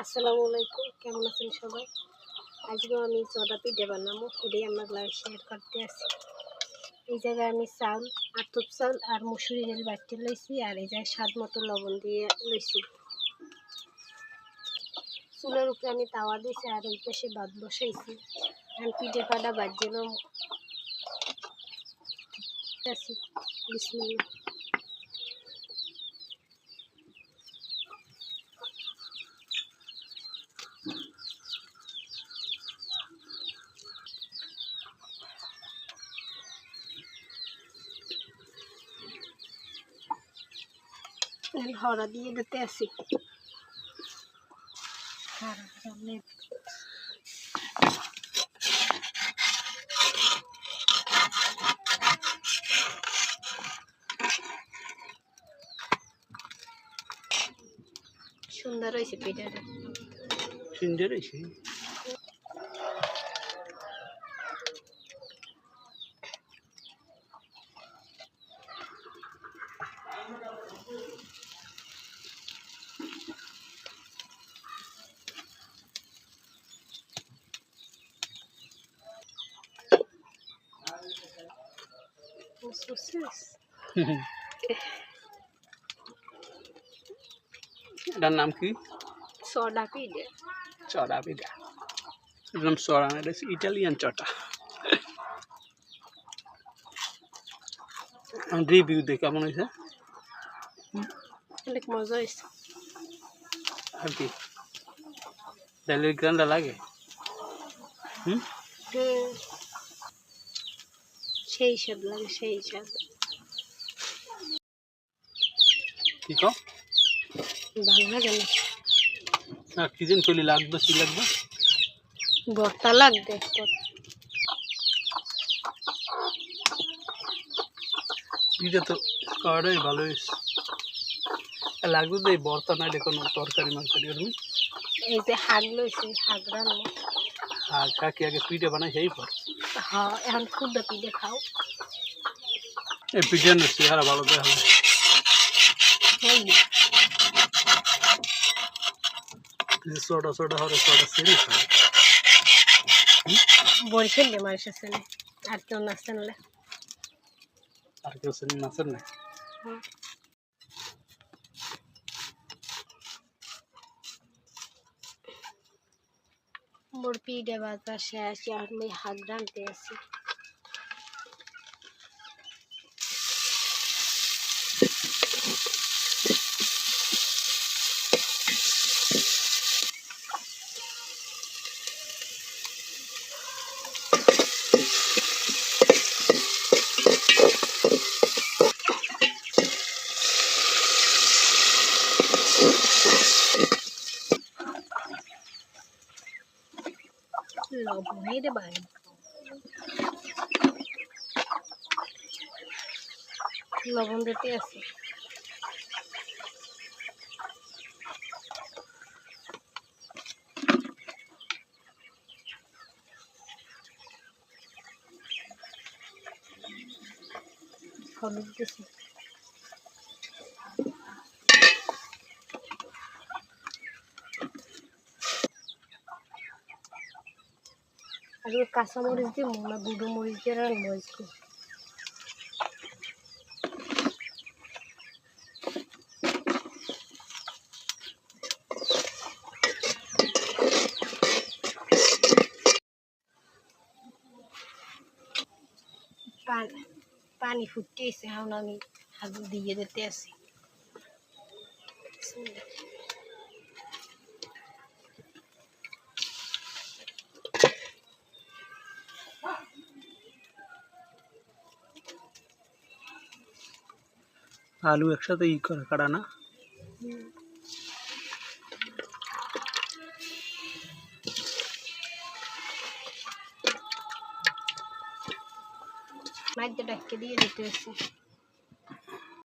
আসসালামু আলাইকুম, কেমন আছেন সবাই? আজকে আমি চড়া পিঠা বানাবো, এটাই আমার লাইভ শেয়ার করতে আসি। এই জায়গায় আমি চাউল, আতপ চাউল আর মুসুরি ডাল বাটতে লইছি, আর এই জায়গায় স্বাদ মতো লবণ দিয়ে লইছি। চুলের উপরে আমি তাওয়া দিয়েছি আর ওই পাশে ভাত বসাইছি। আমি পিঠে পাটা বাজছিলাম। বিসমিল্লাহ। হরা দিয়ে দিতে আসি। সুন্দর হয়েছে পিঠাটা, সুন্দর হয়েছে। এটার নাম কি? চড়া পিঠা। চড়া পিঠা। এরকম চড়া না, এটা ইটালিয়ান চটা। রিভিউ দে কেমন হয়েছে? অনেক মজা হয়েছে। আর কি ডালের গ্রানটা লাগে? সেই স্বাদ লাগে, সেই স্বাদ। কি কও? ভালো লাগে না? না, কি যেন চলি লাগবে, কি লাগবে? ভর্তা লাগবে। এটা তো খাওয়াটাই ভালো হয়েছে। লাগবে তো এই ভর্তা নাইলে কোনো তরকারি মারকারি করবি। এই যে শাক লইছে, শাক রান্না। আর কাকি আগে পিঠে বানাই সেই পর। হ্যাঁ, এখন খুদ পিঠে খাও। এই পিঠে চেহারা ভালো দেখা হয়। ছোটা ছোটা হরে ছোটা সেরি খায়। বরিশাল মানুষ আছে না, আর কেউ নাচতেন না। আর কেউ সেরি নাচেন না। মোর পিঠে বাজা শেষ, আমি হাত রাঁধতে আছি। লবণে দেবেন, লবণ দিতে আছে। হলুদ দিছি। আর কাঁচামরিচ দিব না, গুঁড়ো মরিচ দিয়ে রান্না হয়েছে। পানি ফুটতেছে, এখন আমি হাত দিয়ে দিতে আছি। আলু একসাথে করে কাটা না? মাইতে ডাক্কে দিয়ে দিতে হয়েছে।